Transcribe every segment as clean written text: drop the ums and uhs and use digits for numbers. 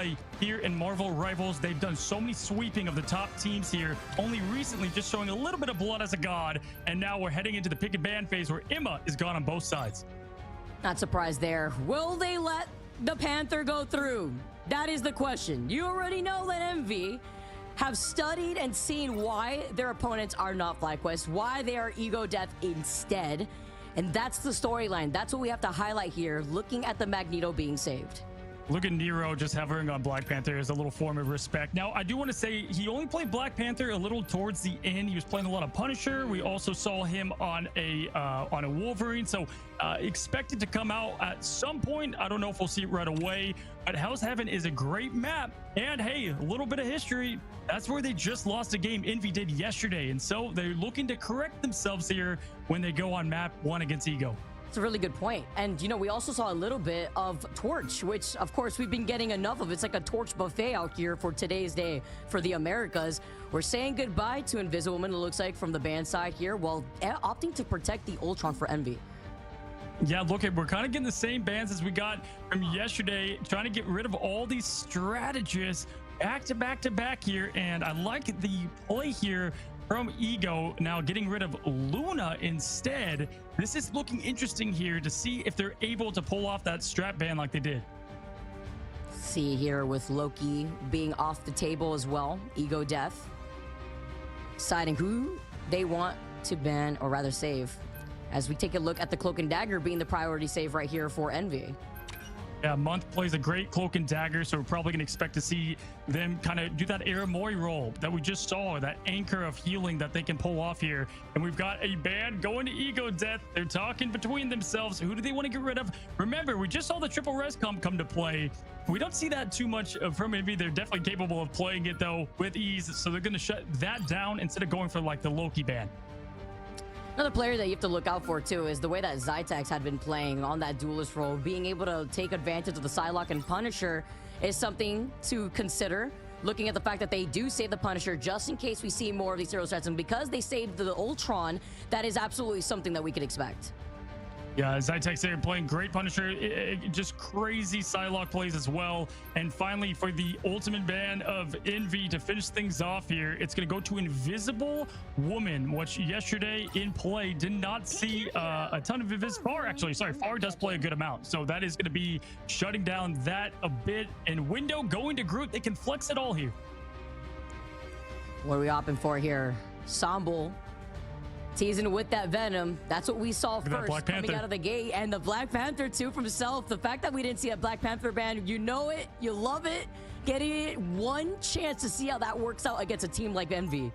play here in Marvel Rivals. They've done so many sweeping of the top teams here, only recently just showing a little bit of blood as a god. And now we're heading into the pick and ban phase where AMER is gone on both sides. Not surprised there. Will they let the Panther go through? That is the question. You already know that Envy have studied and seen why their opponents are not FlyQuest, why they are Ego Death instead. And that's the storyline. That's what we have to highlight here, looking at the Magneto being saved. Look at Nero just hovering on Black Panther as a little form of respect. Now, I do want to say he only played Black Panther a little towards the end. He was playing a lot of Punisher. We also saw him on a Wolverine. So expected to come out at some point. I don't know if we'll see it right away. But Hell's Heaven is a great map. And hey, a little bit of history. That's where they just lost a game Envy did yesterday. And so they're looking to correct themselves here when they go on map 1 against Ego. It's a really good point. And, you know, we also saw a little bit of Torch, which, of course, we've been getting enough of. It's like a Torch buffet out here for today's day for the Americas. We're saying goodbye to Invisible Woman, it looks like, from the band side here, while opting to protect the Ultron for Envy. Yeah, look, we're kind of getting the same bans as we got from yesterday, trying to get rid of all these strategists back to back to back here. And I like the play here from Ego, now getting rid of Luna instead. This is looking interesting here to see if they're able to pull off that strap ban like they did. See here with Loki being off the table as well. Ego Death deciding who they want to ban, or rather save, as we take a look at the Cloak and Dagger being the priority save right here for Envy. Yeah, Month plays a great Cloak and Dagger, so we're probably going to expect to see them kind of do that Aramori role that we just saw, that anchor of healing that they can pull off here. And we've got a band going to Ego Death. They're talking between themselves. Who do they want to get rid of? Remember, we just saw the triple res come to play. We don't see that too much from Envy. They're definitely capable of playing it, though, with ease. So they're going to shut that down instead of going for, like, the Loki ban. Another player that you have to look out for, too, is the way that Zytex had been playing on that duelist role. Being able to take advantage of the Psylocke and Punisher is something to consider. Looking at the fact that they do save the Punisher just in case we see more of these hero threats. And because they saved the Ultron, that is absolutely something that we could expect. Yeah, Zytex there playing great Punisher, just crazy Psylocke plays as well. And finally, for the ultimate ban of Envy to finish things off here, it's going to go to Invisible Woman, which yesterday in play did not see a ton of Far, actually. Sorry, Far does play a good amount. So that is going to be shutting down that a bit. And Window going to Groot, they can flex it all here. What are we opting for here? Somble teasing with that Venom. That's what we saw first coming out of the gate. And the Black Panther, too, from himself. The fact that we didn't see a Black Panther ban, you know it, you love it. Getting it one chance to see how that works out against a team like Envy.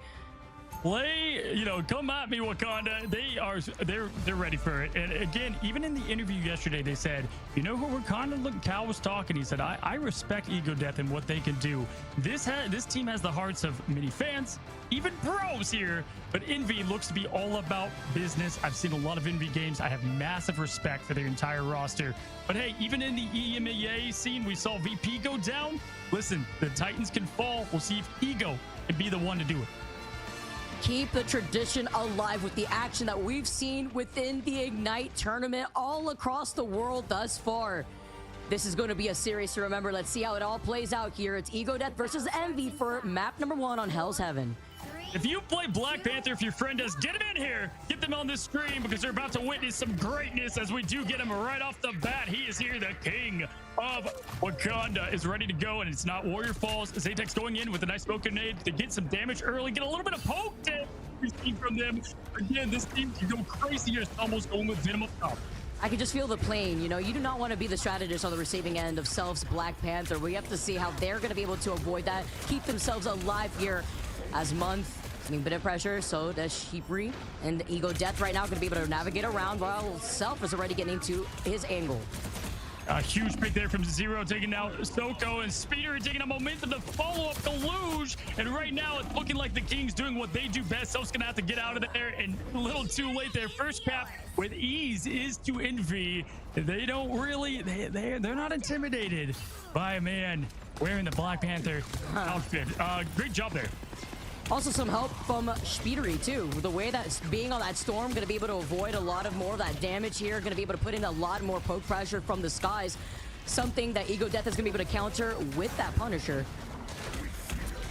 Play, you know, come at me, Wakanda. They're ready for it. And again, even in the interview yesterday, they said, you know who Wakanda? Look, Cal was talking. He said, I respect Ego Death and what they can do. This team has the hearts of many fans, even pros here. But Envy looks to be all about business. I've seen a lot of Envy games. I have massive respect for their entire roster. But hey, even in the EMEA scene, we saw VP go down. Listen, the Titans can fall. We'll see if Ego can be the one to do it. Keep the tradition alive with the action that we've seen within the Ignite tournament all across the world thus far. This is going to be a series to remember. Let's see how it all plays out here. It's Ego Death versus Envy for map number 1 on Hell's Heaven. If you play Black Panther, if your friend does, get him in here. Get them on this screen because they're about to witness some greatness as we do get him right off the bat. He is here. The king of Wakanda is ready to go, and it's not Warrior Falls. Zytex going in with a nice smoke grenade to get some damage early, get a little bit of poke damage from them. Again, this team can go crazy here. It's almost going with Venom up top. I can just feel the plane. You know, you do not want to be the strategist on the receiving end of Self's Black Panther. We have to see how they're going to be able to avoid that, keep themselves alive here as Month. I mean, bit of pressure, so does Sheepry. And Ego Death right now going to be able to navigate around while Self is already getting into his angle. A huge pick there from Zero, taking out Soko, and Speeder taking a momentum to follow up the luge. And right now, it's looking like the Kings doing what they do best. Self's going to have to get out of there, and a little too late there. First cap with ease is to Envy. They don't really, they're not intimidated by a man wearing the Black Panther outfit. Great job there. Also some help from Speedery too. The way that being on that storm, going to be able to avoid a lot of more of that damage here. Going to be able to put in a lot more poke pressure from the skies. something that Ego Death is going to be able to counter with that Punisher.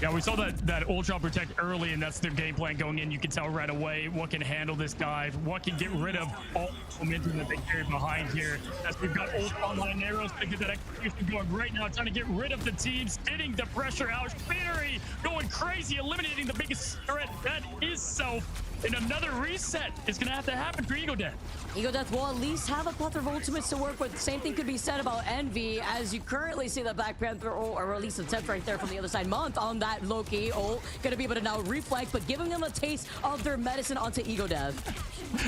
Yeah, we saw that Ultron protect early, and that's their game plan going in. You can tell right away what can handle this dive, what can get rid of all the momentum that they carry behind here. As we've got Ultron line arrows to get that execution going right now, trying to get rid of the teams, getting the pressure out. Spinnery going crazy, eliminating the biggest threat. That is Self. And another reset is going to have to happen for Ego Death. Ego Death will at least have a plethora of ultimates to work with. Same thing could be said about Envy, as you currently see the Black Panther ult, or at least attempt right there from the other side. Month on that Loki ult, going to be able to now reflect, but giving them a taste of their medicine onto Ego Death.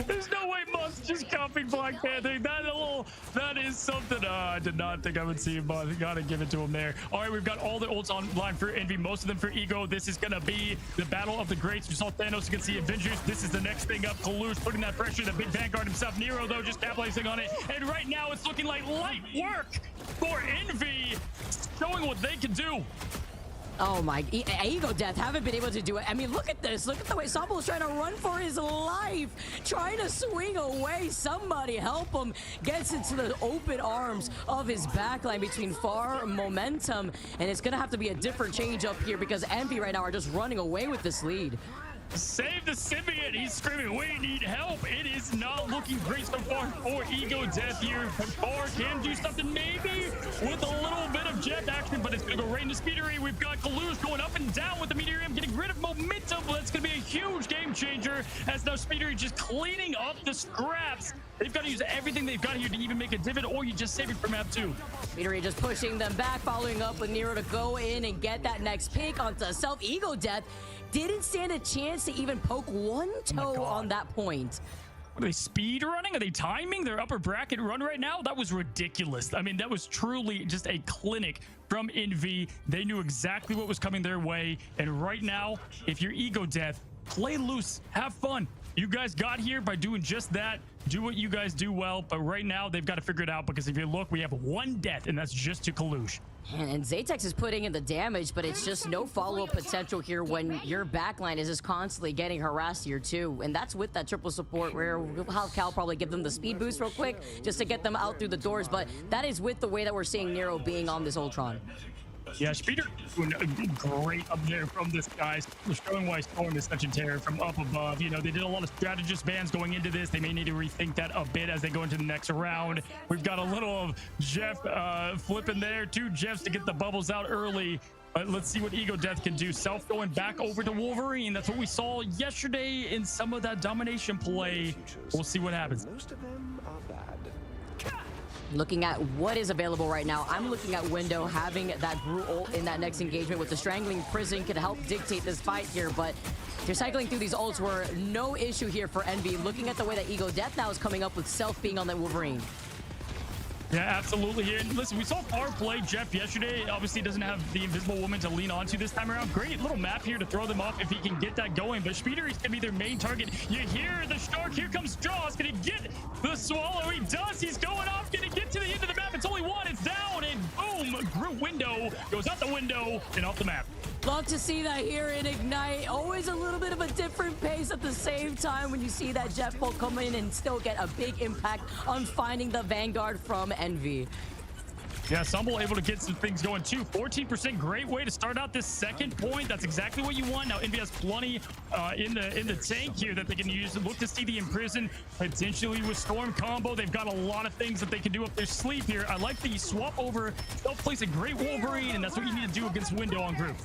There's no way Month's just copying Black Panther. That is something I did not think I would see, but gotta give it to him there. All right, we've got all the ults online for Envy, most of them for Ego. This is going to be the battle of the greats. We saw Thanos against the Avengers. This is the next thing up. Kalush putting that pressure. The big Vanguard himself. Nero, though, just capitalizing on it. And right now, it's looking like light work for Envy, showing what they can do. Oh my, Ego Death haven't been able to do it. I mean, look at this. Look at the way Sambo is trying to run for his life, trying to swing away. Somebody help him. Gets into the open arms of his backline between far momentum. And it's going to have to be a different change up here because Envy right now are just running away with this lead. Save the symbiote. He's screaming, we need help. It is not looking great so far for Ego Death here. Thor can do something maybe with a little bit of jet action, but it's going to go right into Speedery. We've got Kalush going up and down with the Meteorium, getting rid of momentum. That's going to be a huge game changer as now Speedery just cleaning up the scraps. They've got to use everything they've got here to even make a divot, or you just save it for map 2. Speedery just pushing them back, following up with Nero to go in and get that next pick onto Self. Ego Death didn't stand a chance to even poke one toe on that point. Are they speed running? Are they timing their upper bracket run right now? That was ridiculous. I mean, that was truly just a clinic from Envy. They knew exactly what was coming their way. And right now, if you're Ego Death, play loose, have fun. You guys got here by doing just that. Do what you guys do well. But right now, they've got to figure it out because if you look, we have one death, and that's just to Kalush. And Zatex is putting in the damage, but it's just no follow-up potential here when your backline is just constantly getting harassed here too. And that's with that triple support where Cal probably give them the speed boost real quick just to get them out through the doors. But that is with the way that we're seeing Nero being on this Ultron. Yeah, Speeder doing great up there from this guy, showing why Storm is such a terror from up above. You know, they did a lot of strategist bans going into this. They may need to rethink that a bit as they go into the next round. We've got a little of Jeff flipping there. 2 Jeffs to get the bubbles out early. But let's see what Ego Death can do. Self going back over to Wolverine. That's what we saw yesterday in some of that domination play. We'll see what happens. Most of them are bad. Looking at what is available right now, I'm looking at Window having that Groot ult in that next engagement with the Strangling Prison could help dictate this fight here, but you're cycling through these ults were no issue here for Envy. Looking at the way that Ego Death now is coming up with Self being on that Wolverine. Yeah, absolutely. And listen, we saw Far play Jeff yesterday. Obviously, doesn't have the Invisible Woman to lean onto this time around. Great little map here to throw them off if he can get that going. But Speeder is going to be their main target. You hear the Stark. Here comes Jaws. Going to get the Swallow. He does. He's going off. Going to get to the end of the map. It's only one. It's down. And boom. Groot Window goes out the window and off the map. Love to see that here in Ignite. Always a little bit of a different pace at the same time when you see that Jet Bolt come in and still get a big impact on finding the Vanguard from Envy. Yeah, Stumble able to get some things going too. 14%, great way to start out this second point. That's exactly what you want. Now Envy has plenty in the tank here that they can use. Look to see the Imprison potentially with Storm combo. They've got a lot of things that they can do up their sleeve here. I like the swap over. They'll place a great Wolverine, and that's what you need to do against Window on Groot.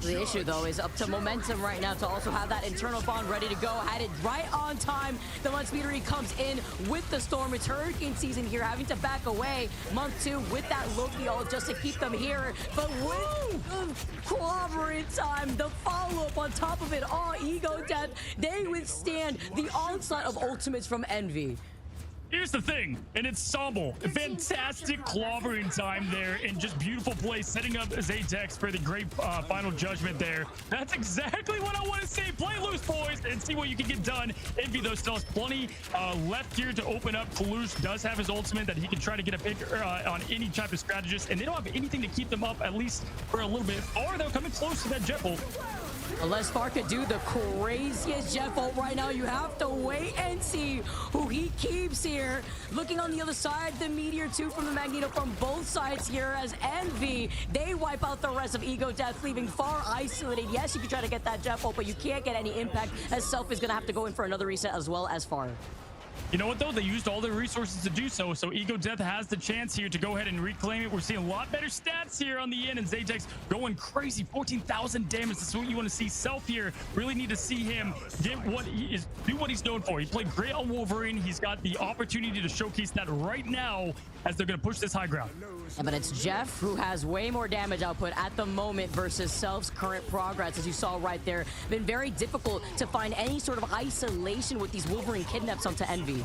The issue, though, is up to momentum right now to also have that internal bond ready to go. Had it right on time. The Month Speedery comes in with the Storm. It's hurricane season here, having to back away. Month 2 with that Loki ult just to keep them here. But with clobbering time, the follow-up on top of it all, Ego Death, they withstand the onslaught of ultimates from Envy. Here's the thing, and it's Stumble. Fantastic clobbering time there, and just beautiful play, setting up Zatex for the great final judgment there. That's exactly what I want to see. Play loose, boys, and see what you can get done. Envy, though, still has plenty left here to open up. Kalush does have his ultimate that he can try to get a pick on any type of strategist, and they don't have anything to keep them up, at least for a little bit. Or they're coming close to that jet bolt. Unless Far could do the craziest Jeff ult right now, you have to wait and see who he keeps here. Looking on the other side, the Meteor 2 from the Magneto from both sides here as Envy. They wipe out the rest of Ego Death, leaving Far isolated. Yes, you can try to get that Jeff ult, but you can't get any impact as Self is going to have to go in for another reset as well as Far. You know what, though? They used all their resources to do so, so Ego Death has the chance here to go ahead and reclaim it. We're seeing a lot better stats here on the end, and Zatex going crazy. 14,000 damage. That's what you want to see. Self here, really need to see him get what he is, do what he's known for. He played great on Wolverine. He's got the opportunity to showcase that right now as they're going to push this high ground. Yeah, but it's Jeff who has way more damage output at the moment versus Self's current progress, as you saw right there. Been very difficult to find any sort of isolation with these Wolverine kidnaps onto Envy.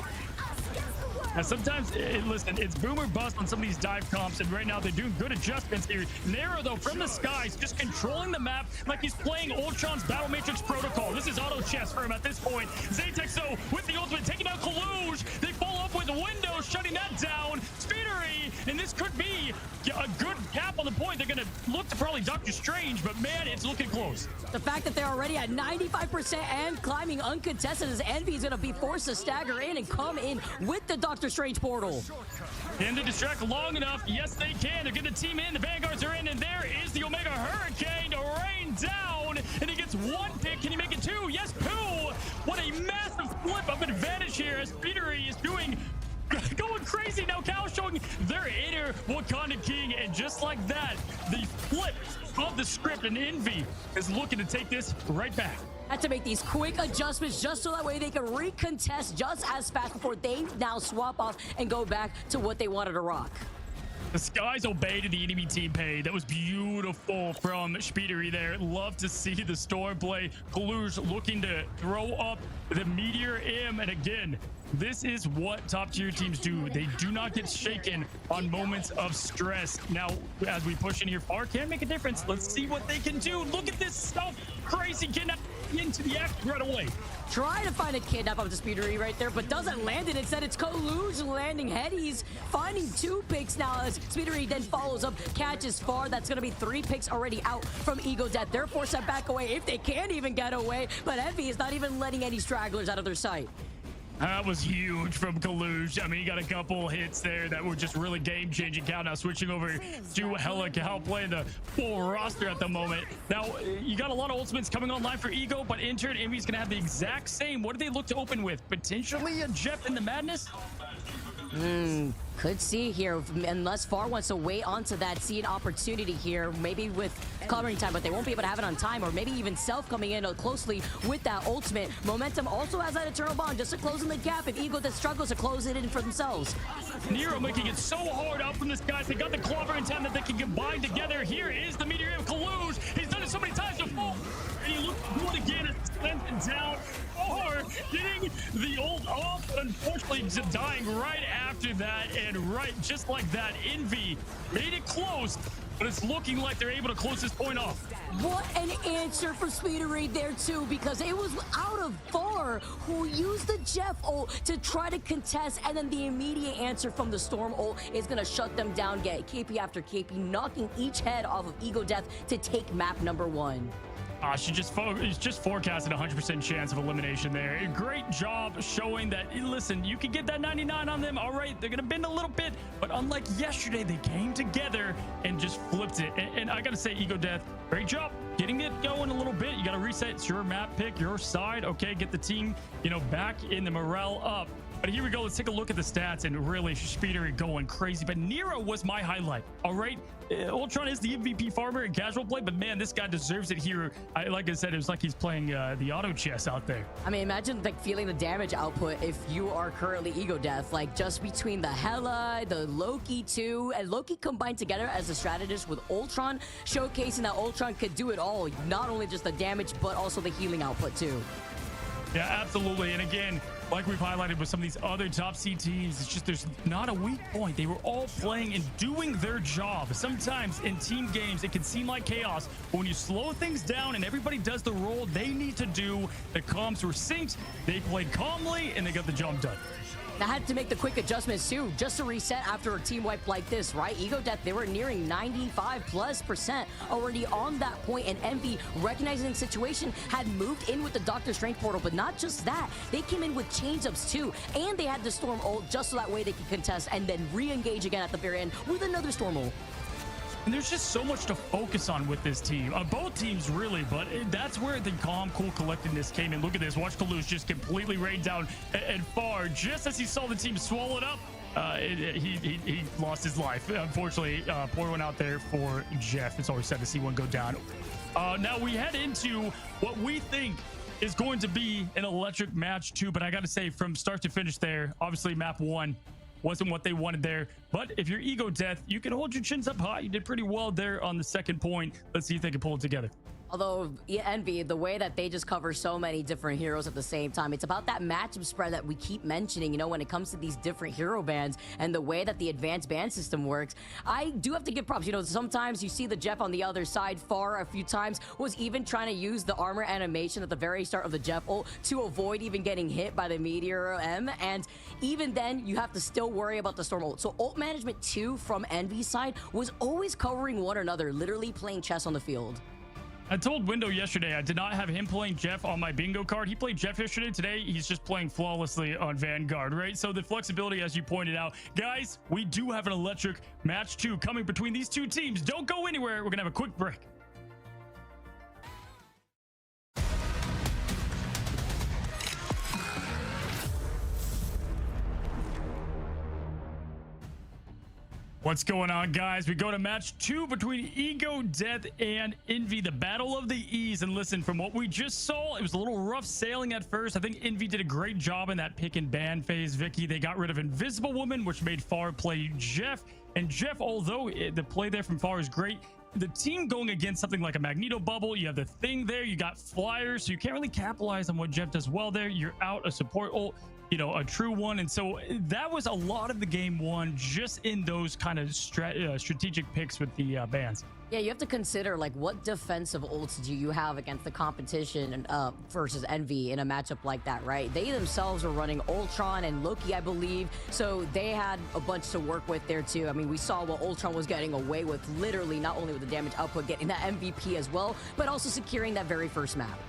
Now, sometimes, listen, it's boom or bust on some of these dive comps, and right now they're doing good adjustments here. Nero, though, from the skies, just controlling the map like he's playing Ultron's Battle Matrix Protocol. This is auto chess for him at this point. Zatex, though, with the ultimate, taking out Kaluge. They follow up with Windows, shutting that down. Speedery, and this could be a good cap on the point. They're going to look to probably Doctor Strange, but man, it's looking close. The fact that they're already at 95% and climbing uncontested as Envy is going to be forced to stagger in and come in with the Doctor Strange portal. Can they distract long enough? Yes, they can. They're getting the team in. The Vanguards are in, and there is the Omega Hurricane to rain down, and he gets one pick. Can he make it two? Yes, two. What a massive flip of advantage here as Speedery is going crazy. Now Cal showing their inner Wakanda King, and just like that, the flip of the script, and Envy is looking to take this right back. Had to make these quick adjustments just so that way they can recontest just as fast before they now swap off and go back to what they wanted to rock. The skies obeyed the enemy team pay. That was beautiful from Speedery there. Love to see the Storm play. Kaluge looking to throw up the Meteor M. And again, this is what top tier teams do. They do not get shaken on moments of stress. Now, as we push in here, Far can make a difference. Let's see what they can do. Look at this stuff. Crazy kidnap into the act right away. Try to find a kidnap of the Speedery right there, but doesn't land it. Instead, it's Kaluge landing head. He's finding 2 picks now as Speedery then follows up, catches Far. That's going to be 3 picks already out from Ego Death. They're forced to back away if they can't even get away, but Envy is not even letting any stragglers out of their sight. That was huge from Kaluge. I mean, he got a couple hits there that were just really game-changing. Cal now switching over to Hella Cal playing the full roster at the moment. Now, you got a lot of ultimates coming online for Ego, but in turn, Envy's going to have the exact same. What do they look to open with? Potentially a Jeff in the Madness? Could see here, unless Far wants to wait onto that, see an opportunity here, maybe with covering time, but they won't be able to have it on time, or maybe even Self coming in closely with that ultimate. Momentum also has that Eternal Bond just to close in the gap if Ego that struggles to close it in for themselves. Nero making it so hard out from this guy. They got the clobber in time that they can combine together. Here is the Meteor of Kaluge. He's done it so many times before. And he looks good again as he slams it down. Or getting the ult off, unfortunately just dying right after that. And right, just like that, Envy made it close, but it's looking like they're able to close this point off. What an answer for Speedery there too, because it was out of Far who used the Jeff ult to try to contest, and then the immediate answer from the Storm ult is going to shut them down, get KP after KP, knocking each head off of Ego Death to take map number 1. She just forecasted a 100% chance of elimination there. Great job showing that, listen, you can get that 99 on them. All right, they're going to bend a little bit, but unlike yesterday, they came together and just flipped it. And I got to say, Ego Death, great job getting it going a little bit. You got to reset. It's your map pick, your side. Okay, get the team, back in the morale up. But here we go. Let's take a look at the stats, and really Speedery going crazy. But Nero was my highlight. All right, Ultron is the MVP farmer in casual play, but man, this guy deserves it here. Like I said, it was like he's playing the auto chess out there. I mean, imagine feeling the damage output if you are currently Ego Death, like just between the Hela, the Loki too, and Loki combined together as a strategist with Ultron, showcasing that Ultron could do it all, not only just the damage, but also the healing output too. Yeah, absolutely. And again, like we've highlighted with some of these other top C teams, it's just there's not a weak point. They were all playing and doing their job. Sometimes in team games, it can seem like chaos, but when you slow things down and everybody does the role they need to do, the comms were synced, they played calmly, and they got the job done. I had to make the quick adjustments too, just to reset after a team wipe like this, right? Ego Death, they were nearing 95+% already on that point, and Envy, recognizing the situation, had moved in with the Doctor Strange portal. But not just that, they came in with change-ups too, and they had the Storm ult just so that way they could contest and then re-engage again at the very end with another Storm ult. And there's just so much to focus on with this team. Both teams, really, but that's where the calm, cool collectedness came in. Look at this. Watch Kalush just completely rain down and far. Just as he saw the team swallow it up, he lost his life. Unfortunately, poor one out there for Jeff. It's always sad to see one go down. Now we head into what we think is going to be an electric match, too. But I got to say, from start to finish there, obviously map 1 wasn't what they wanted there, but if you're Ego Death, you can hold your chins up high. You did pretty well there on the second point. Let's see if they can pull it together. Although, Envy, the way that they just cover so many different heroes at the same time, it's about that matchup spread that we keep mentioning, you know, when it comes to these different hero bans and the way that the advanced ban system works. I do have to give props. You know, sometimes you see the Jeff on the other side far a few times was even trying to use the armor animation at the very start of the Jeff ult to avoid even getting hit by the Meteor M. And even then, you have to still worry about the Storm ult. So ult management 2 from Envy's side was always covering one another, literally playing chess on the field. I told Window yesterday I did not have him playing Jeff on my bingo card. He played Jeff yesterday. Today, he's just playing flawlessly on Vanguard, right? So the flexibility, as you pointed out. Guys, we do have an electric match 2 coming between these two teams. Don't go anywhere. We're going to have a quick break. What's going on, guys? We go to match 2 between Ego Death and Envy, the battle of the E's. And listen, from what we just saw, it was a little rough sailing at first. I think Envy did a great job in that pick and ban phase, Vicky. They got rid of Invisible Woman, which made Far play Jeff. And Jeff, although the play there from Far is great, the team going against something like a Magneto bubble, you have the thing there, you got flyers, so you can't really capitalize on what Jeff does well there. You're out a support ult, you know, a true one. And so that was a lot of the game one just in those kind of strategic picks with the bans. Yeah, you have to consider, like, what defensive ults do you have against the competition versus Envy in a matchup like that, right? They themselves are running Ultron and Loki, I believe, so they had a bunch to work with there, too. I mean, we saw what Ultron was getting away with, literally, not only with the damage output, getting that MVP as well, but also securing that very first map.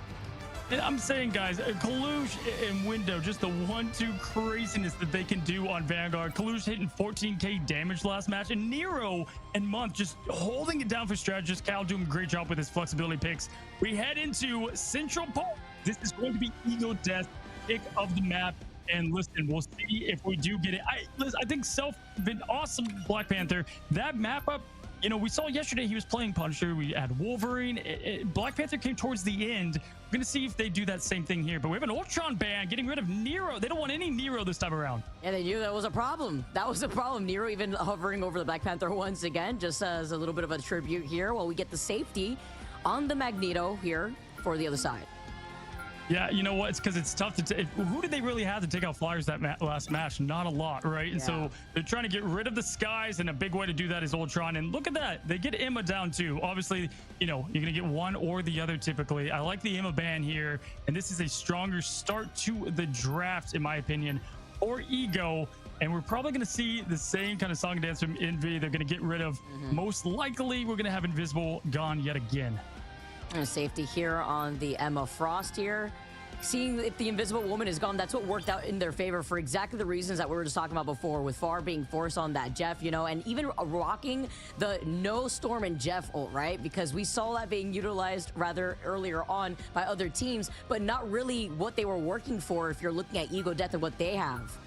And I'm saying, guys, Kalush and Window, just the 1-2 craziness that they can do on Vanguard. Kalush hitting 14k damage last match, and Nero and Month just holding it down for strategists. Cal doing a great job with his flexibility picks. We head into Central Park. This is going to be Ego Death pick of the map. And listen, we'll see if we do get it. I think Self been awesome, Black Panther. That map up, you know, we saw yesterday he was playing Punisher. We had Wolverine. Black Panther came towards the end. We're going to see if they do that same thing here. But we have an Ultron ban getting rid of Nero. They don't want any Nero this time around. Yeah, they knew that was a problem. That was a problem. Nero even hovering over the Black Panther once again, just as a little bit of a tribute here while we get the safety on the Magneto here for the other side. Yeah, you know what? It's because it's tough to who did they really have to take out flyers that last match? Not a lot, right? And so they're trying to get rid of the skies, and a big way to do that is Ultron. And look at that. They get Emma down too. Obviously, you know, you're going to get one or the other typically. I like the Emma ban here, and this is a stronger start to the draft, in my opinion, or Ego. And we're probably going to see the same kind of song and dance from Envy. They're going to get rid of, most likely, we're going to have Invisible gone yet again. And safety here on the Emma Frost here. Seeing if the Invisible Woman is gone, that's what worked out in their favor for exactly the reasons that we were just talking about before, with Far being forced on that Jeff, you know, and even rocking the no Storm and Jeff ult, right? Because we saw that being utilized rather earlier on by other teams, but not really what they were working for if you're looking at Ego Death and what they have.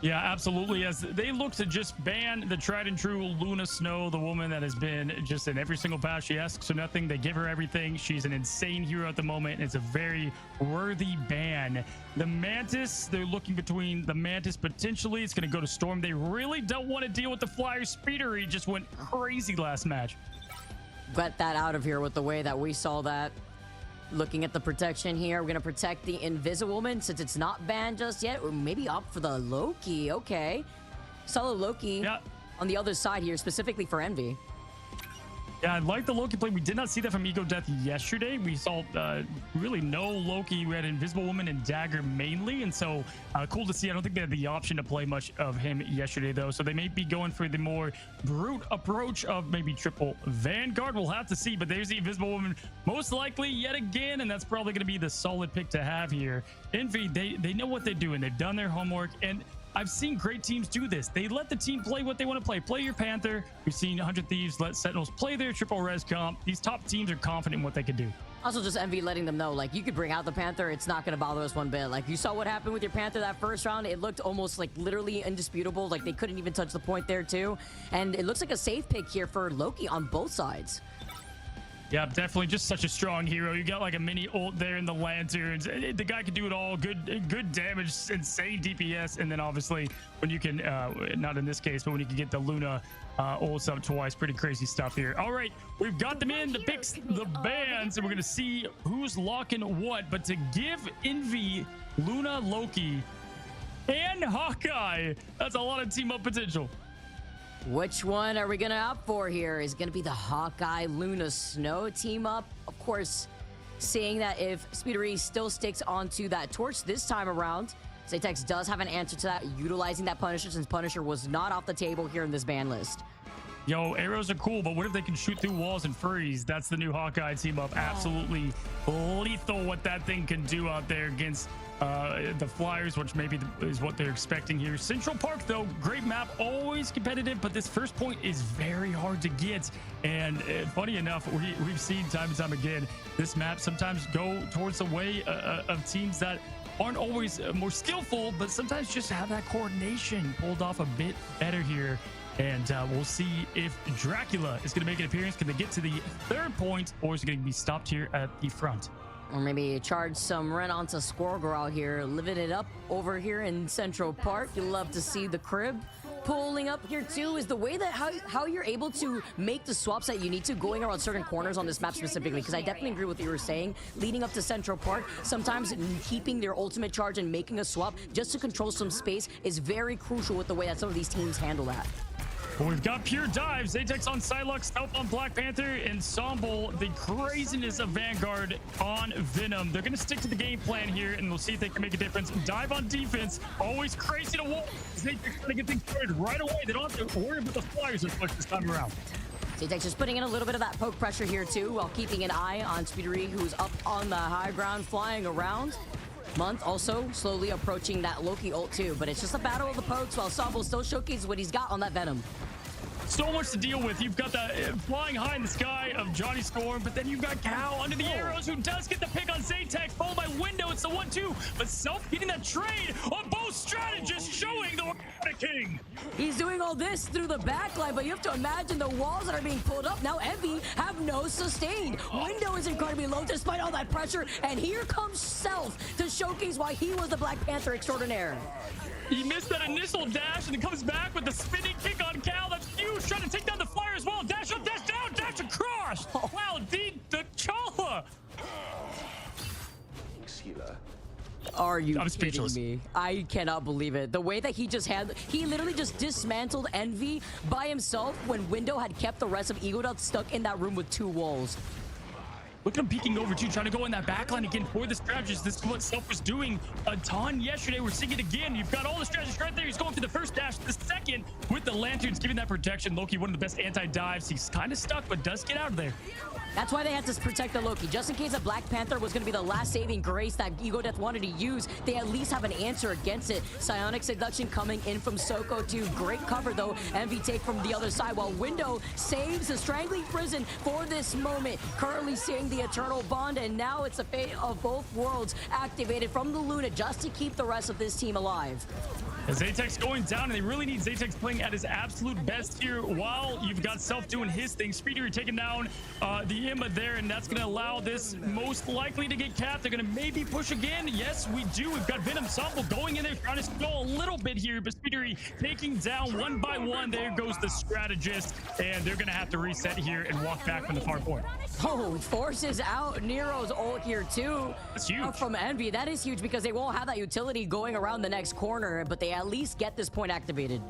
Yeah, absolutely. As they look to just ban the tried and true Luna Snow, the woman that has been just in every single patch. She asks for nothing. They give her everything. She's an insane hero at the moment. It's a very worthy ban. The Mantis, they're looking between the Mantis potentially. It's going to go to Storm. They really don't want to deal with the Flyer Speeder. He just went crazy last match. Get that out of here with the way that we saw that. Looking at the protection here, we're going to protect the Invisible Woman since it's not banned just yet. Or maybe opt for the Loki. Okay. Solo Loki on the other side here, specifically for Envy. Yeah, I like the Loki play. We did not see that from Ego Death yesterday. We saw really no Loki. We had Invisible Woman and Dagger mainly, and so cool to see. I don't think they had the option to play much of him yesterday, though. So they may be going for the more brute approach of maybe triple Vanguard. We'll have to see, but there's the Invisible Woman most likely yet again, and that's probably going to be the solid pick to have here. Envy, they know what they're doing. They've done their homework, and I've seen great teams do this. They let the team play what they want to play. Play your Panther. We've seen 100 Thieves let Sentinels play their triple res comp. These top teams are confident in what they can do. Also, just Envy letting them know, like, you could bring out the Panther. It's not going to bother us one bit. Like, you saw what happened with your Panther that first round. It looked almost, like, literally indisputable. Like, they couldn't even touch the point there, too. And it looks like a safe pick here for Loki on both sides. Yeah, definitely just such a strong hero. You got like a mini ult there in the lanterns. The guy can do it all. Good damage, insane DPS, and then obviously when you can, not in this case, but when you can get the Luna ults up twice, pretty crazy stuff here. All right, we've got them in to pick the bands, and we're gonna see who's locking what. But to give Envy, Luna, Loki, and Hawkeye, that's a lot of team up potential. Which one are we going to opt for here? Is going to be the Hawkeye Luna Snow team up? Of course, seeing that if Speedery still sticks onto that torch this time around, Zatex does have an answer to that, utilizing that Punisher, since Punisher was not off the table here in this ban list. Yo, arrows are cool, but what if they can shoot through walls and freeze? That's the new Hawkeye team up. Absolutely lethal what that thing can do out there against the Flyers, which maybe is what they're expecting here. Central Park, though, great map, always competitive, but this first point is very hard to get. And funny enough, we've seen time and time again, this map sometimes go towards the way of teams that aren't always more skillful, but sometimes just have that coordination pulled off a bit better here. And we'll see if Dracula is going to make an appearance. Can they get to the third point, or is it going to be stopped here at the front? Or maybe charge some rent onto Squirrel Girl out here, living it up over here in Central Park. You love to see the crib. Pulling up here too is the way that how you're able to make the swaps that you need to going around certain corners on this map specifically, because I definitely agree with what you were saying. Leading up to Central Park, sometimes keeping their ultimate charge and making a swap just to control some space is very crucial with the way that some of these teams handle that. Well, we've got pure dives. Atex on Psylux, Help on Black Panther, Ensemble. The craziness of Vanguard on Venom. They're going to stick to the game plan here, and we'll see if they can make a difference. Dive on defense. Always crazy to wall. Atex trying to get things started right away. They don't have to worry about the Flyers as much this time around. Zatex just putting in a little bit of that poke pressure here, too, while keeping an eye on Speedery, who's up on the high ground, flying around. Month also slowly approaching that Loki ult too, but it's just a battle of the pokes while Ensemble still showcases what he's got on that Venom. So much to deal with. You've got the flying high in the sky of Johnny Storm, but then you've got Cal under the arrows, who does get the pick on Zatex, followed by Window. It's the 1-2, but Self getting that trade on both strategists, showing the King. He's doing all this through the backline, but you have to imagine the walls that are being pulled up. Now Envy have no sustain. Window is incredibly low despite all that pressure, and here comes Self to showcase why he was the Black Panther extraordinaire. He missed that initial dash and then comes back with the spinning kick on Cal. That's huge. Trying to take down the Flyer as well. Dash up, dash down, dash across. Wow, the Chala. Are you kidding me? I cannot believe it. The way that he literally just dismantled Envy by himself when Window had kept the rest of Ego Death stuck in that room with two walls. Look at him peeking over too, trying to go in that backline again for the strategist. This is what Self was doing a ton yesterday. We're seeing it again. You've got all the strategists right there. He's going for the first dash, the second with the lanterns, giving that protection. Loki, one of the best anti-dives. He's kind of stuck, but does get out of there. That's why they had to protect the Loki. Just in case a Black Panther was going to be the last saving grace that Ego Death wanted to use, they at least have an answer against it. Psionic Seduction coming in from Soko too. Great cover though. Envy take from the other side, while Window saves the Strangling Prison for this moment. Currently seeing the Eternal Bond, and now it's the fate of both worlds activated from the Luna just to keep the rest of this team alive. As Zatex going down, and they really need Zatex playing at his absolute best here while you've got Self doing his thing. Speeder taking down the Imba there, and that's going to allow this most likely to get capped. They're going to maybe push again. Yes, we do. We've got Venom Ensemble going in there, trying to stall a little bit here, but Speeder taking down one by one. There goes the strategist, and they're going to have to reset here and walk back from the far point. Oh, forces out Nero's ult here too. That's huge. From Envy. That is huge because they won't have that utility going around the next corner, but they at least get this point activated.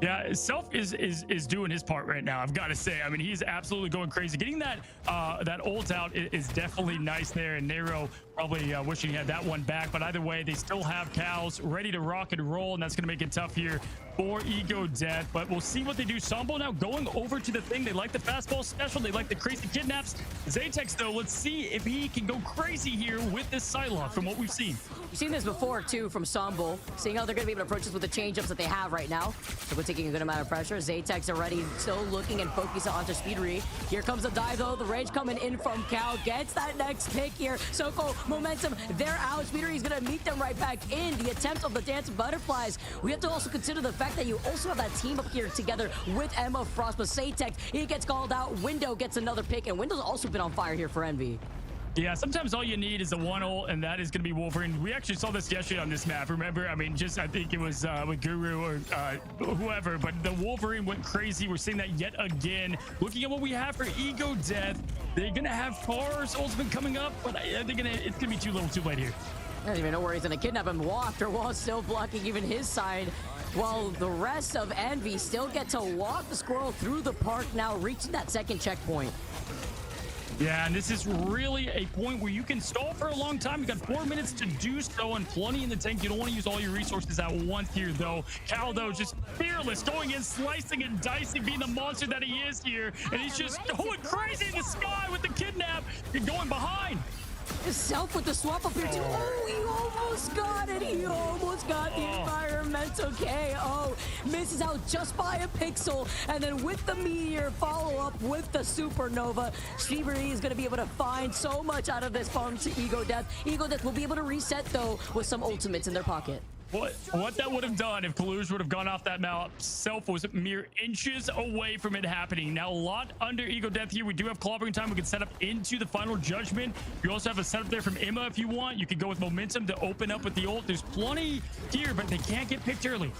Yeah, Self is doing his part right now. I've got to say. I mean, he's absolutely going crazy. Getting that ult out is definitely nice there, and Nero probably wishing he had that one back. But either way, they still have cows ready to rock and roll, and that's going to make it tough here for Ego Death. But we'll see what they do. Sambo now going over to the thing. They like the fastball special. They like the crazy kidnaps. Zatex though, let's see if he can go crazy here with this Psylocke from what we've seen. You've seen this before too from Sambo, seeing how they're going to be able to approach this with the change-ups that they have right now. So we're taking a good amount of pressure. Zatex already still looking and focusing onto Speedery. Here comes the dive though. The rage coming in from Cal. Gets that next pick here. Soko, momentum. They're out. Speedery is going to meet them right back in. The attempt of the Dance of Butterflies. We have to also consider the fact that you also have that team up here together with Emma Frost. But Zatex, he gets called out. Window gets another pick. And Window's also been on fire here for Envy. Yeah, sometimes all you need is a one ult, and that is going to be Wolverine. We actually saw this yesterday on this map, remember? I mean, I think it was with Guru or whoever, but the Wolverine went crazy. We're seeing that yet again. Looking at what we have for Ego Death, they're going to have Far's ultimate coming up, but I think it's going to be too little too late here. I don't even know where he's going to kidnap him. Wall after wall still blocking even his side, while the rest of Envy still get to walk the squirrel through the park now, reaching that second checkpoint. Yeah, and this is really a point where you can stall for a long time. You got 4 minutes to do so and plenty in the tank. You don't want to use all your resources at once here, though. Cal, though, just fearless, going in, slicing and dicing, being the monster that he is here. And he's just going crazy in the sky with the kidnap and going behind. Self with the swap up here too. Oh, he almost got it. He almost got the environmental KO. Misses out just by a pixel. And then with the meteor follow up with the supernova, Shibury is going to be able to find so much out of this farm to Ego Death. Ego Death will be able to reset though with some ultimates in their pocket. What that would have done if Kalush would have gone off that map, Self was mere inches away from it happening. Now, a lot under Ego Death here. We do have clobbering time. We can set up into the final judgment. You also have a setup there from Emma if you want. You could go with momentum to open up with the ult. There's plenty here, but they can't get picked early.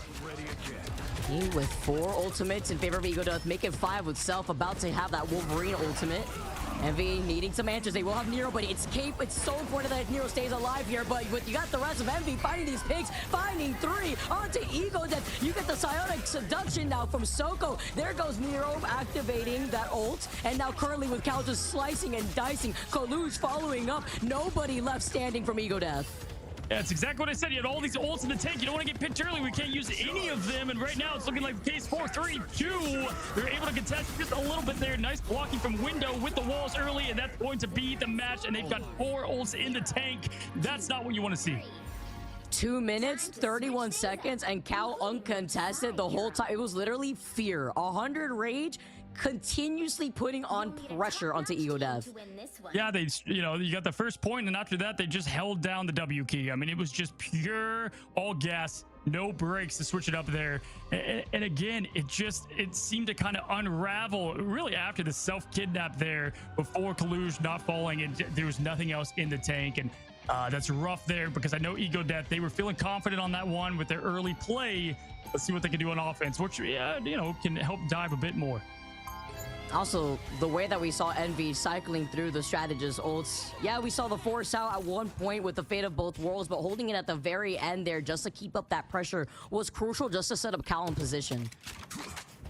With 4 ultimates in favor of Ego Death, making 5 with Self, about to have that Wolverine ultimate. Envy needing some answers. They will have Nero, but it's so important that Nero stays alive here. But you got the rest of Envy finding these pigs, finding 3 onto Ego Death. You get the psionic seduction now from Soko. There goes Nero activating that ult, and now currently with Cal just slicing and dicing. Kalush following up. Nobody left standing from Ego Death. Yeah, that's exactly what I said. You had all these ults in the tank. You don't want to get picked early. We can't use any of them. And right now, it's looking like case 4-3-2. They're able to contest just a little bit there. Nice blocking from Window with the walls early. And that's going to be the match. And they've got 4 ults in the tank. That's not what you want to see. 2 minutes, 31 seconds, and Cal uncontested the whole time. It was literally fear. 100 rage, continuously putting on pressure onto Ego Death. Yeah, you got the first point, and after that, they just held down the W key. I mean, it was just pure all gas, no brakes to switch it up there. And again, it seemed to kind of unravel really after the self-kidnap there before Kalush not falling, and there was nothing else in the tank. And that's rough there because I know Ego Death, they were feeling confident on that one with their early play. Let's see what they can do on offense, which, can help dive a bit more. Also, the way that we saw Envy cycling through the strategist ults. Yeah, we saw the force out at one point with the fate of both worlds, but holding it at the very end there just to keep up that pressure was crucial just to set up Cal in position.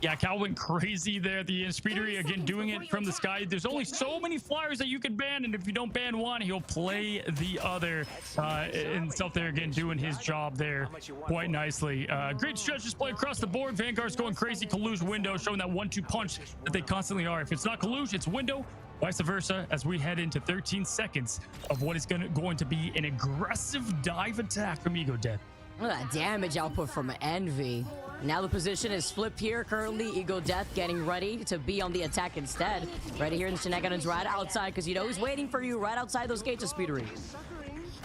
Yeah, Cal went crazy there at the end. Speedery, again, doing it from the sky. There's only so many flyers that you can ban, and if you don't ban one, he'll play the other. And Self there, again, doing his job there quite nicely. Great stretches play across the board. Vanguard's going crazy. Kalush, Window, showing that 1-2 punch that they constantly are. If it's not Kalush, it's Window. Vice versa, as we head into 13 seconds of what is going to be an aggressive dive attack from Ego Death. Look at that damage output from Envy. Now the position is flipped here. Currently, Ego Death getting ready to be on the attack instead. Ready here in Shenanigans right outside, because you know he's waiting for you right outside those gates of Speedery.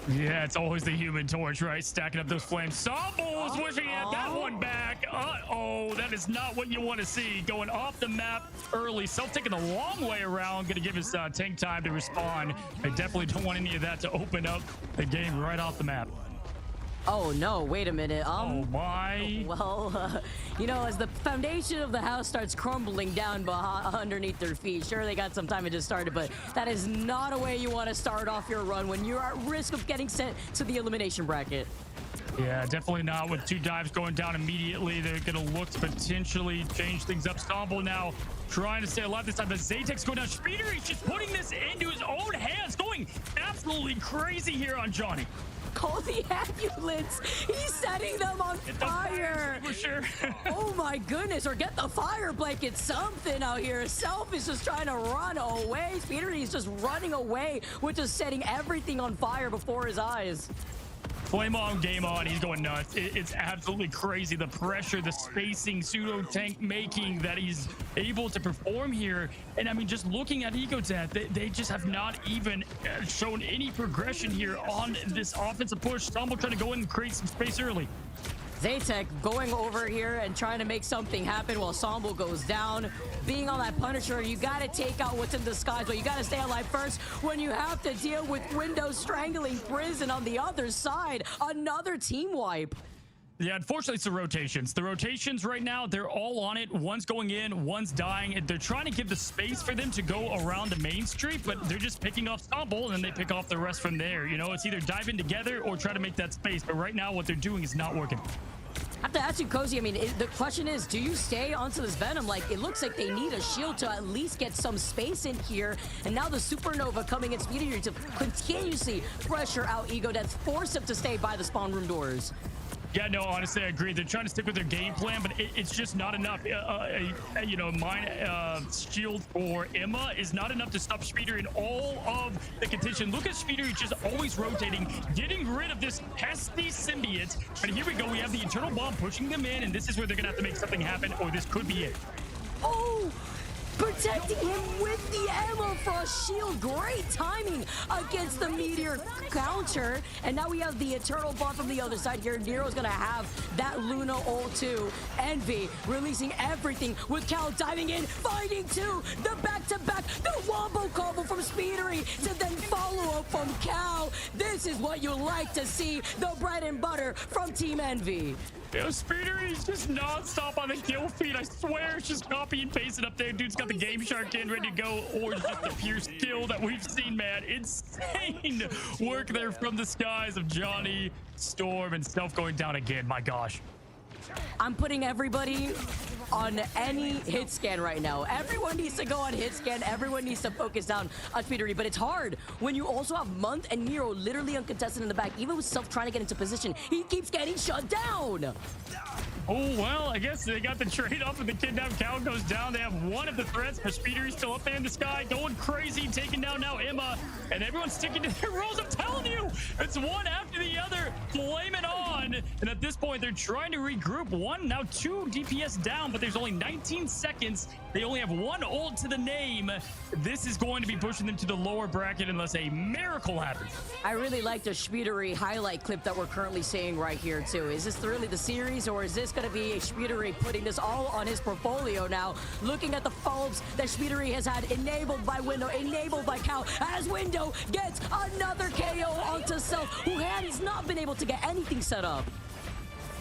Yeah, it's always the Human Torch, right? Stacking up those flames. Sambo's wishing he had that one back. Uh-oh, that is not what you want to see. Going off the map early. Self taking the long way around. Going to give his tank time to respawn. They definitely don't want any of that to open up the game right off the map. Oh no, wait a minute. Oh my. Well, as the foundation of the house starts crumbling down underneath their feet, sure, they got some time to just start it, but that is not a way you want to start off your run when you're at risk of getting sent to the elimination bracket. Yeah, definitely not. With 2 dives going down immediately, they're going to look to potentially change things up. Stomble now trying to stay alive this time, but Zatek's going down. Speeder, he's just putting this into his own hands, going absolutely crazy here on Johnny. Call the ambulance. He's setting them on fire. For sure. Oh my goodness, or get the fire blanket, something out here. Self is just trying to run away. Speeder, he's just running away with just setting everything on fire before his eyes. Flame on, game on. He's going nuts. It's absolutely crazy. The pressure, the spacing, pseudo tank making that he's able to perform here. And I mean, just looking at EcoDeath, they just have not even shown any progression here on this offensive push. Stumble trying to go in and create some space early. Zatek going over here and trying to make something happen while Somble goes down. Being on that Punisher, you got to take out what's in disguise, but you got to stay alive first when you have to deal with Windows strangling Prison on the other side. Another team wipe. Yeah, unfortunately, it's the rotations. The rotations right now, they're all on it. One's going in, one's dying. And they're trying to give the space for them to go around the main street, but they're just picking off Stomple, and then they pick off the rest from there. You know, it's either dive in together or try to make that space. But right now, what they're doing is not working. I have to ask you, Cozy, I mean, the question is, do you stay onto this Venom? Like, it looks like they need a shield to at least get some space in here. And now the Supernova coming in speedier to continuously pressure out EcoDeath, force him to stay by the spawn room doors. Yeah, no, honestly, I agree. They're trying to stick with their game plan, but it's just not enough. You know, mine shield for Emma is not enough to stop Speeder in all of the contention. Look at Speeder, he's just always rotating, getting rid of this pesky symbiote. But here we go. We have the Eternal Bomb pushing them in, and this is where they're going to have to make something happen, or this could be it. Oh! Protecting him with the ammo for a shield. Great timing against the Meteor counter. And now we have the Eternal Bomb from the other side here. Nero's going to have that Luna ult too. Envy releasing everything with Cal diving in, finding two. The back-to-back, the wombo combo from Speedery to then follow up from Cal. This is what you like to see. The bread and butter from Team Envy. Yo, Speeder, he's just non-stop on the kill feed. I swear it's just copy and paste it up there. Dude's got the Game Shark in ready to go, or just the pure skill that we've seen, man. Insane work there from the skies of Johnny, Storm, and Stealth going down again. My gosh. I'm putting everybody on any hit scan right now. Everyone needs to go on hit scan. Everyone needs to focus down on Speedery, but it's hard when you also have Month and Nero literally uncontested in the back. Even with Self trying to get into position, he keeps getting shut down. Oh, well, I guess they got the trade off and the kidnapped cow goes down. They have one of the threats, but Speedery's still up there in the sky, going crazy, taking down now Emma, and everyone's sticking to their roles. I'm telling you, it's one after the other, flaming on. And at this point, they're trying to regroup. One, now 2 DPS down, but there's only 19 seconds. They only have 1 ult to the name. This is going to be pushing them to the lower bracket unless a miracle happens. I really like the Speedery highlight clip that we're currently seeing right here, too. Is this really the series, or is this going to be a Speedery putting this all on his portfolio now? Looking at the follow-ups that Speedery has had enabled by Window, enabled by Cal, as Window gets another KO onto Self, who has not been able to get anything set up.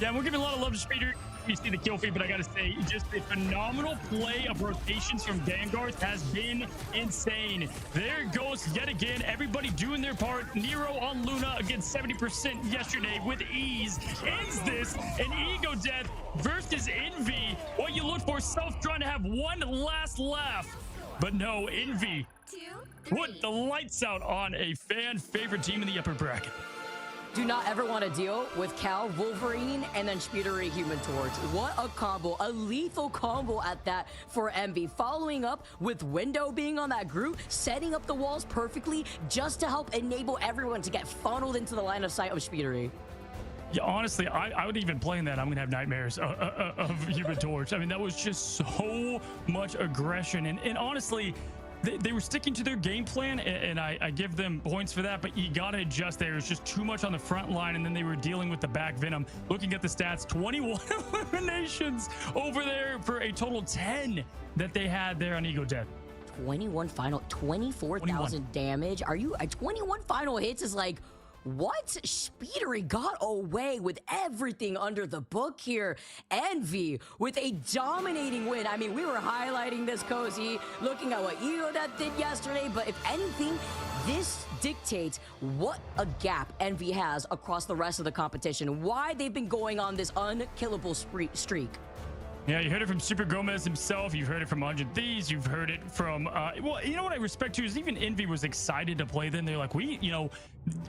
Yeah, we're giving a lot of love to Speeder. You see the kill feed, but I gotta say, just the phenomenal play of rotations from Vanguards has been insane. There goes yet again, everybody doing their part. Nero on Luna against 70% yesterday with ease. Ends this an EcoDeath versus Envy. What you look for, Self trying to have one last laugh. But no, Envy put the lights out on a fan favorite team in the upper bracket. Do not ever want to deal with Cal, Wolverine, and then Speedery Human Torch. What a combo, a lethal combo at that for Envy. Following up with Window being on that group, setting up the walls perfectly just to help enable everyone to get funneled into the line of sight of Speedery. Yeah, honestly, I would even play in that. I'm going to have nightmares of Human Torch. I mean, that was just so much aggression. And honestly, they were sticking to their game plan, and I give them points for that, but you got to adjust there. It's just too much on the front line, and then they were dealing with the back Venom. Looking at the stats, 21 eliminations over there for a total 10 that they had there on EcoDeath. 21 final, 24,000 damage. Are you, 21 final hits is like, what? Speedery got away with everything under the book here. Envy with a dominating win. I mean, we were highlighting this, Cozy, looking at what Ioda did yesterday, but if anything, this dictates what a gap Envy has across the rest of the competition, why they've been going on this unkillable streak. Yeah, you heard it from Super Gomez himself. You've heard it from 100 Thieves. You've heard it from, well, you know what I respect too is even Envy was excited to play them. They're like, we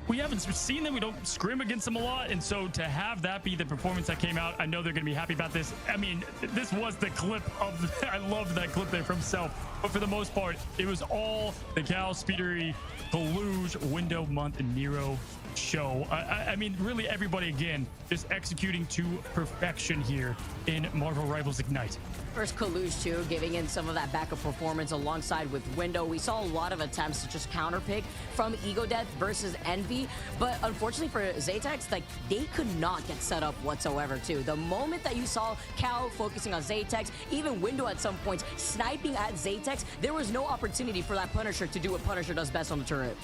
haven't seen them. We don't scrim against them a lot. And so to have that be the performance that came out, I know they're going to be happy about this. I mean, this was the clip of, I love that clip there from Self. But for the most part, it was all the Cal, Speedery, Kaluge, Window Month, and Nero show. I mean, really everybody, again, just executing to perfection here in Marvel Rivals Ignite. First, Kaluge, too, giving in some of that backup performance alongside with Window. We saw a lot of attempts to just counterpick from Ego Death versus Envy, but unfortunately for Zatex, like, they could not get set up whatsoever, too. The moment that you saw Cal focusing on Zatex, even Window at some points sniping at Zatex, there was no opportunity for that Punisher to do what Punisher does best on the turret.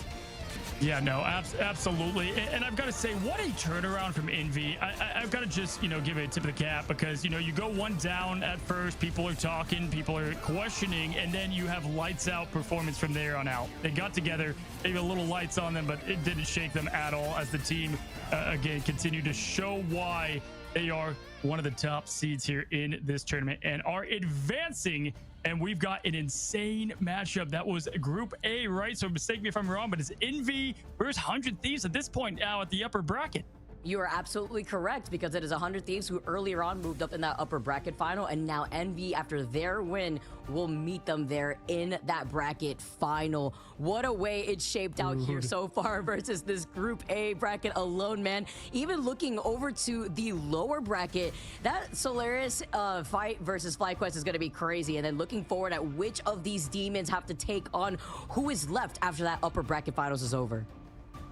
Yeah, no, absolutely. And I've got to say, what a turnaround from Envy. I've got to just, give it a tip of the cap because, you go one down at first, people are talking, people are questioning, and then you have lights out performance from there on out. They got together, maybe a little lights on them, but it didn't shake them at all as the team, again, continued to show why they are one of the top seeds here in this tournament and are advancing. And we've got an insane matchup. That was Group A, right? So mistake me if I'm wrong, but it's Envy versus 100 Thieves at this point now at the upper bracket. You are absolutely correct because it is 100 Thieves who earlier on moved up in that upper bracket final, and now Envy, after their win, will meet them there in that bracket final. What a way it's shaped out here so far versus this Group A bracket alone, man. Even looking over to the lower bracket, that Solaris fight versus FlyQuest is going to be crazy, and then looking forward at which of these demons have to take on who is left after that upper bracket finals is over.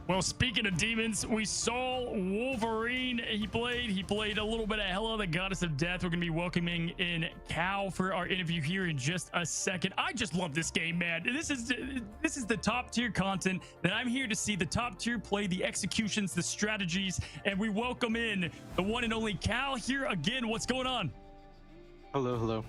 Well, speaking of demons, we saw Wolverine. He played a little bit of Hela, the goddess of death. We're going to be welcoming in Cal for our interview here in just a second. I just love this game, man. This is the top tier content that I'm here to see. The top tier play, the executions, the strategies, and we welcome in the one and only Cal here again. What's going on? Hello.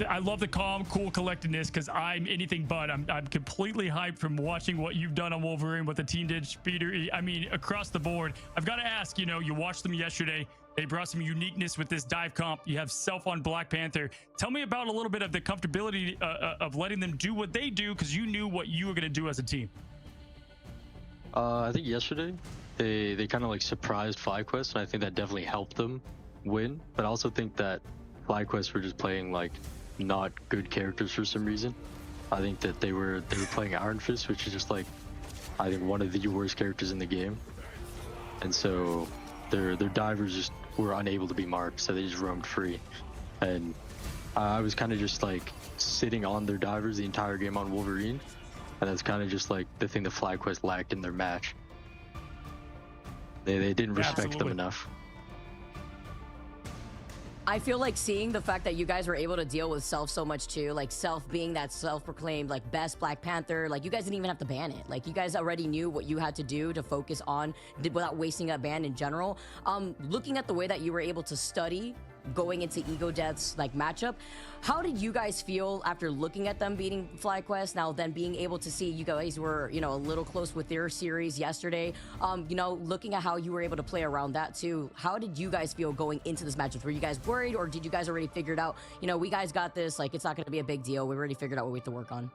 I love the calm, cool collectedness because I'm anything but. I'm completely hyped from watching what you've done on Wolverine, what the team did, Speedery. I mean, across the board. I've got to ask, you watched them yesterday. They brought some uniqueness with this dive comp. You have Self on Black Panther. Tell me about a little bit of the comfortability of letting them do what they do because you knew what you were going to do as a team. I think yesterday they kind of like surprised FlyQuest, and I think that definitely helped them win. But I also think that FlyQuest were just playing like not good characters for some reason. I think that they were playing Iron Fist, which is just like I think one of the worst characters in the game, and so their divers just were unable to be marked, so they just roamed free. And I was kind of just like sitting on their divers the entire game on Wolverine, and that's kind of just like the thing that FlyQuest lacked in their match. They didn't respect them enough. I feel like seeing the fact that you guys were able to deal with Self so much too, like Self being that self-proclaimed like best Black Panther, like you guys didn't even have to ban it. Like you guys already knew what you had to do to focus on without wasting a ban in general. Looking at the way that you were able to study going into Ego Death's like matchup, how did you guys feel after looking at them beating FlyQuest, now then being able to see you guys were, a little close with their series yesterday, looking at how you were able to play around that too, how did you guys feel going into this matchup? Were you guys worried, or did you guys already figured out, we guys got this, like it's not going to be a big deal, we already figured out what we have to work on?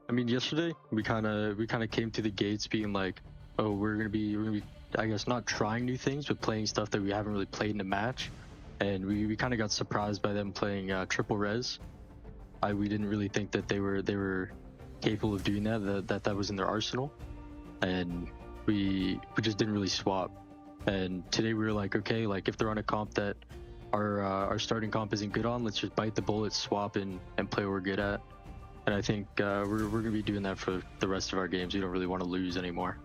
I mean, yesterday we kind of came to the gates being like, oh, we're gonna be I guess not trying new things, but playing stuff that we haven't really played in a match. And we kind of got surprised by them playing triple res. We didn't really think that they were capable of doing that was in their arsenal, and we just didn't really swap. And today we were like, okay, like if they're on a comp that our starting comp isn't good on, let's just bite the bullet, swap and play what we're good at. And I think we're gonna be doing that for the rest of our games. We don't really want to lose anymore.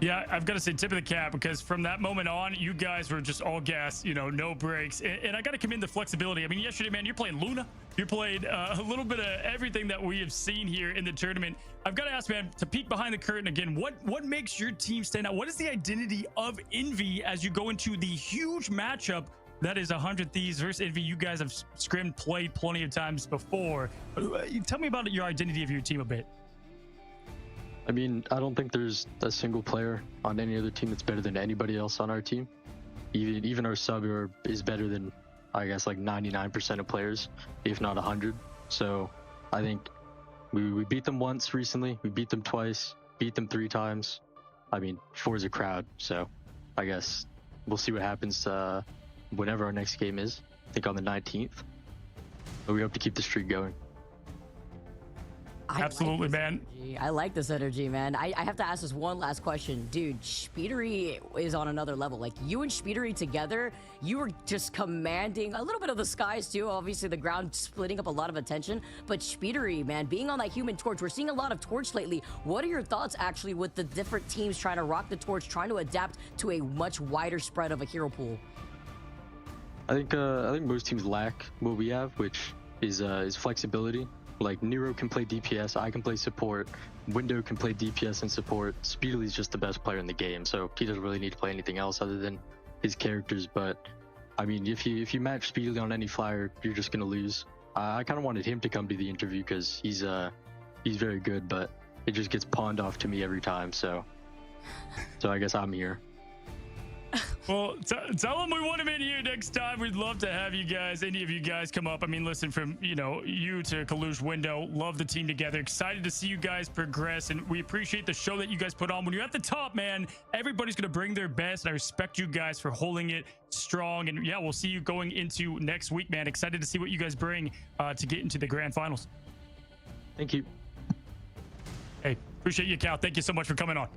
Yeah, I've got to say tip of the cap, because from that moment on, you guys were just all gas, no breaks. And I got to commend the flexibility. I mean, yesterday, man, you're playing Luna, You played a little bit of everything that we have seen here in the tournament. I've got to ask, man, to peek behind the curtain again, what makes your team stand out? What is the identity of Envy as you go into the huge matchup that is 100 Thieves versus Envy? You guys have scrimmed, played plenty of times before. Tell me about your identity of your team a bit. I mean, I don't think there's a single player on any other team that's better than anybody else on our team. Even our sub is better than, I guess, like 99% of players, if not 100. So I think we beat them once recently. We beat them twice, beat them 3 times. I mean, 4 is a crowd. So I guess we'll see what happens whenever our next game is. I think on the 19th. But we hope to keep the streak going. Absolutely, man. I like this energy, man. I have to ask this one last question. Dude, Speedery is on another level. Like, you and Speedery together, you were just commanding a little bit of the skies, too. Obviously, the ground splitting up a lot of attention. But Speedery, man, being on that Human Torch, we're seeing a lot of Torch lately. What are your thoughts, actually, with the different teams trying to rock the Torch, trying to adapt to a much wider spread of a hero pool? I think most teams lack what we have, which is flexibility. Like, Nero can play DPS, I can play support, Window can play DPS and support. Speedery's just the best player in the game, so he doesn't really need to play anything else other than his characters. But I mean, if you match Speedery on any flyer, you're just gonna lose. I kind of wanted him to come to the interview because he's very good, but it just gets pawned off to me every time. So I guess I'm here. Well, tell them we want him in here next time. We'd love to have you guys, any of you guys, come up. I mean, listen, from you to Kalush, Window, love the team together. Excited to see you guys progress, and we appreciate the show that you guys put on. When you're at the top, man, everybody's gonna bring their best. And I respect you guys for holding it strong. And yeah, we'll see you going into next week, man. Excited to see what you guys bring to get into the grand finals. Thank you. Hey, appreciate you, Cal. Thank you so much for coming on.